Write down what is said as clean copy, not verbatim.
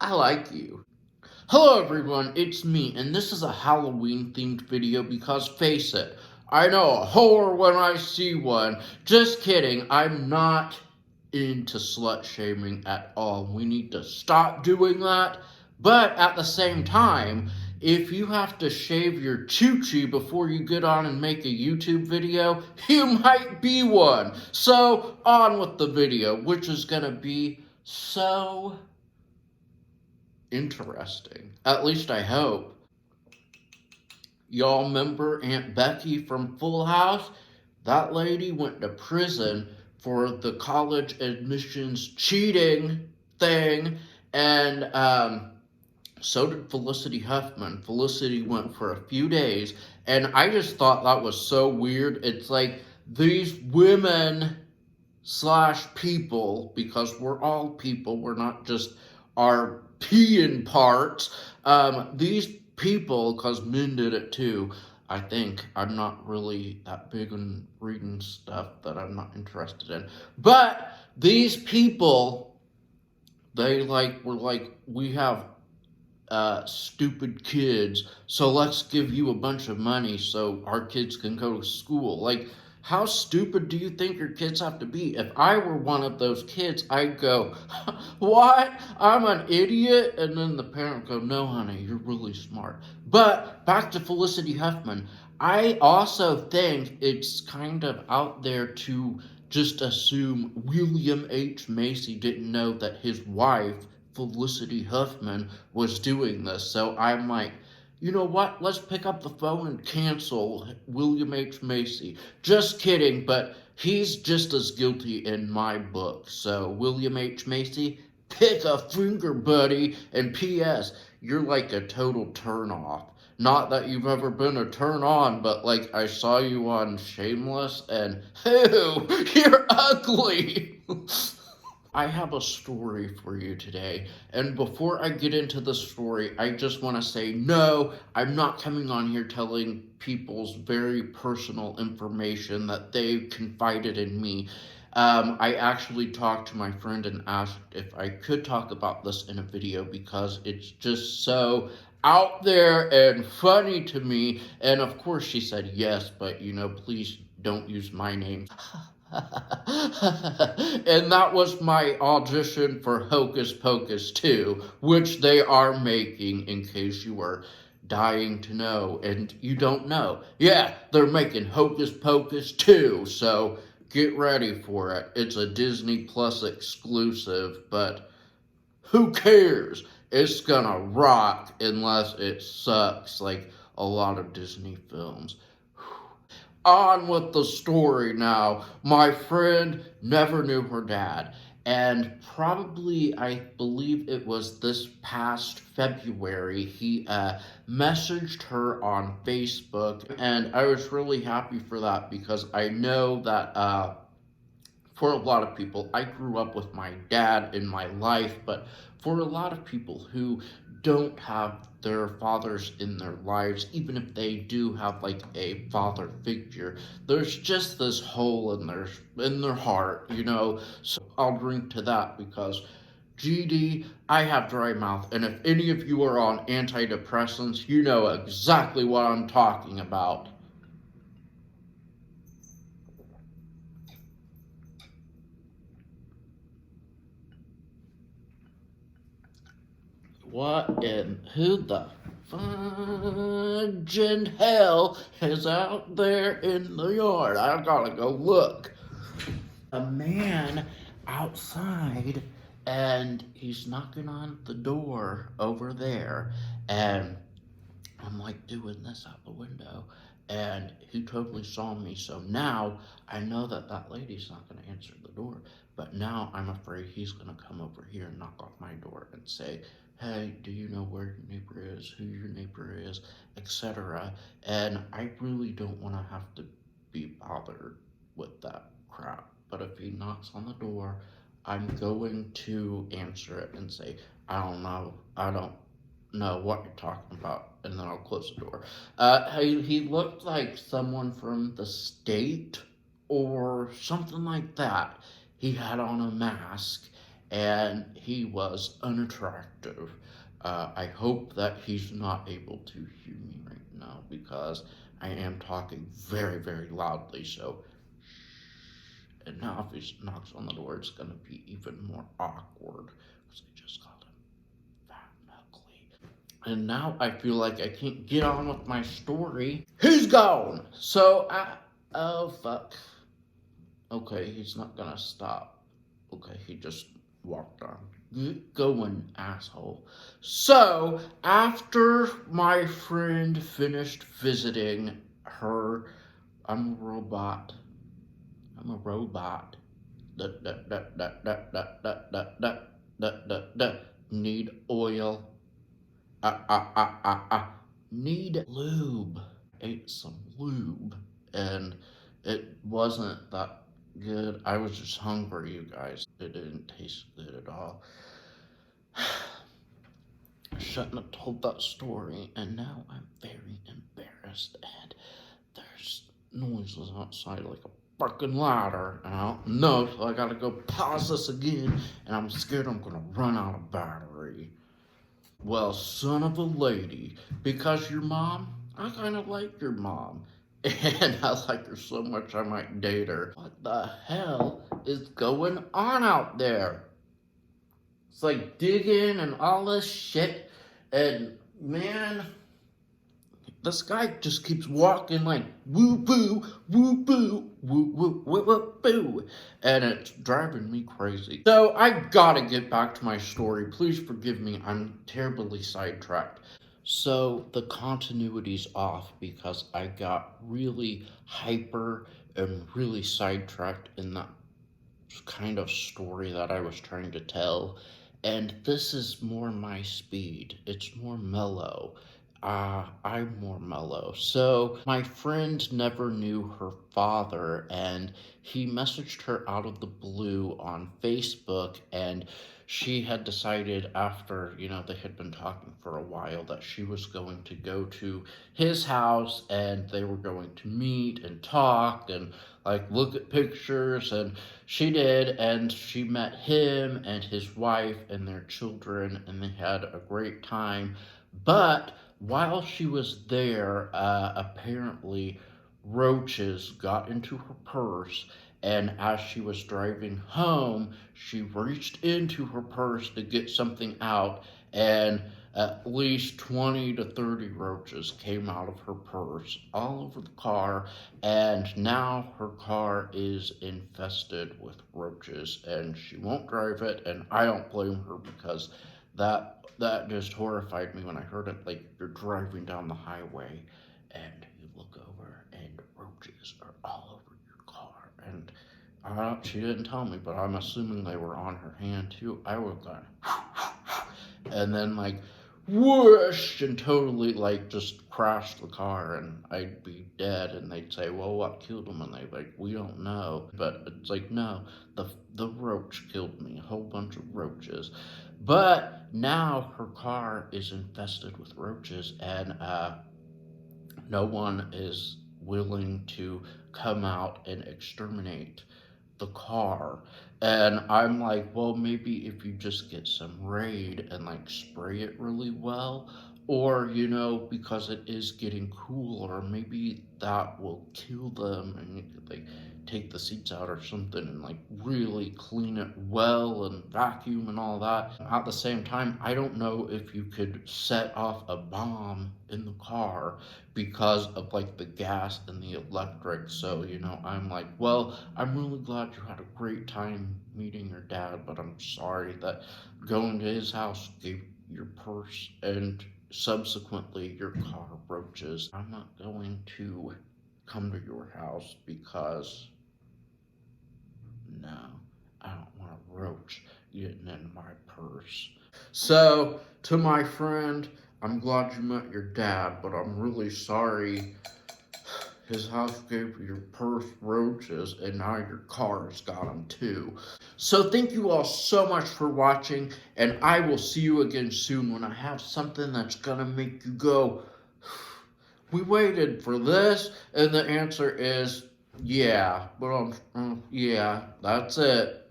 I like you. Hello everyone, it's me, and this is a Halloween themed video because face it, I know a horror when I see one. Just kidding, I'm not into slut shaming at all. We need to stop doing that. But at the same time, if you have to shave your choochie before you get on and make a YouTube video, you might be one. So on with the video, which is gonna be so interesting. At least I hope. Y'all remember Aunt Becky from Full House? That lady went to prison for the college admissions cheating thing, and so did Felicity Huffman. Felicity went for a few days, and I just thought that was so weird. It's like these women slash people, because we're all people, we're not just our peeing parts. These people, because men did it too. I think I'm not really that big on reading stuff that I'm not interested in. But these people, they were like, we have stupid kids, so let's give you a bunch of money so our kids can go to school. Like, how stupid do you think your kids have to be? If I were one of those kids, I'd go, what? I'm an idiot? And then the parent would go, no, honey, you're really smart. But back to Felicity Huffman. I also think it's kind of out there to just assume William H. Macy didn't know that his wife Felicity Huffman was doing this. So I'm like, you know what? Let's pick up the phone and cancel William H. Macy. Just kidding, but he's just as guilty in my book. So, William H. Macy, pick a finger, buddy. And P.S., you're like a total turn off. Not that you've ever been a turn on, but like I saw you on Shameless and, ew, you're ugly. I have a story for you today, and before I get into the story, I just want to say no, I'm not coming on here telling people's very personal information that they confided in me. I actually talked to my friend and asked if I could talk about this in a video because it's just so out there and funny to me. And of course, she said yes, but please don't use my name. And that was my audition for Hocus Pocus 2, which they are making, in case you were dying to know and you don't know. Yeah, they're making Hocus Pocus 2, so get ready for it. It's a Disney Plus exclusive, but who cares? It's gonna rock unless it sucks like a lot of Disney films. On with the story now. My friend never knew her dad. And probably, I believe it was this past February, he messaged her on Facebook. And I was really happy for that because I know that for a lot of people, I grew up with my dad in my life, but for a lot of people who don't have their fathers in their lives, even if they do have like a father figure, there's just this hole in their heart. So I'll drink to that because GD, I have dry mouth, and if any of you are on antidepressants, you know exactly what I'm talking about. What in who the fudge in hell is out there in the yard? I gotta go look. A man outside, and he's knocking on the door over there, and I'm like doing this out the window, and he totally saw me. So now I know that that lady's not going to answer the door, but now I'm afraid he's going to come over here and knock off my door and say, hey, do you know where your neighbor is, who your neighbor is, etc. And I really don't want to have to be bothered with that crap. But if he knocks on the door, I'm going to answer it and say, I don't know what you're talking about, and then I'll close the door. He looked like someone from the state or something like that. He had on a mask, and he was unattractive. I hope that he's not able to hear me right now because I am talking very, very loudly. So, and now if he knocks on the door, it's going to be even more awkward because I just called him fat and ugly. And now I feel like I can't get on with my story. He's gone. So oh fuck. Okay, he's not gonna stop. Okay, he just walked on. Get going, asshole. So, after my friend finished visiting her, I'm a robot. I'm a robot. Da, da, da, da, da, da, da, da, da, da, da, da. Need oil. Need lube. Ate some lube, and it wasn't that good. I was just hungry, you guys. It didn't taste good at all. I shouldn't have told that story, and now I'm very embarrassed, and there's noises outside like a fucking ladder, and I don't know, so I gotta go pause this again, and I'm scared I'm gonna run out of battery. Well, son of a lady, because your mom, I kind of like your mom. And I like her so much I might date her. What the hell is going on out there? It's like digging and all this shit. And man, this guy just keeps walking like woo boo, woo boo, woo woo woo woo boo. And it's driving me crazy. So I gotta get back to my story. Please forgive me, I'm terribly sidetracked. So the continuity's off because I got really hyper and really sidetracked in that kind of story that I was trying to tell. And this is more my speed. It's more mellow. I'm more mellow. So, my friend never knew her father, and he messaged her out of the blue on Facebook, and she had decided after, they had been talking for a while that she was going to go to his house and they were going to meet and talk and like look at pictures, and she did, and she met him and his wife and their children, and they had a great time. But while she was there, apparently roaches got into her purse, and as she was driving home, she reached into her purse to get something out, and at least 20 to 30 roaches came out of her purse all over the car, and now her car is infested with roaches, and she won't drive it, and I don't blame her because that just horrified me when I heard it. Like, you're driving down the highway and you look over and roaches are all over your car, and she didn't tell me, but I'm assuming they were on her hand too. I would have gone and then like whoosh and totally like just crashed the car, and I'd be dead, and they'd say, well, what killed him? And they like, we don't know. But it's like, no, the roach killed me, a whole bunch of roaches. But now her car is infested with roaches, and no one is willing to come out and exterminate the car. And I'm like, well, maybe if you just get some Raid and like spray it really well, or because it is getting cooler, maybe that will kill them, and you could like take the seats out or something and like really clean it well and vacuum and all that. At the same time, I don't know if you could set off a bomb in the car because of like the gas and the electric. So, I'm like, well, I'm really glad you had a great time meeting your dad, but I'm sorry that going to his house gave your purse and subsequently your car roaches. I'm not going to come to your house because no, I don't want a roach getting in my purse. So, to my friend, I'm glad you met your dad, but I'm really sorry his house gave your purse roaches, and now your car's got them too. So thank you all so much for watching, and I will see you again soon when I have something that's gonna make you go, we waited for this, and the answer is, yeah, but yeah, that's it.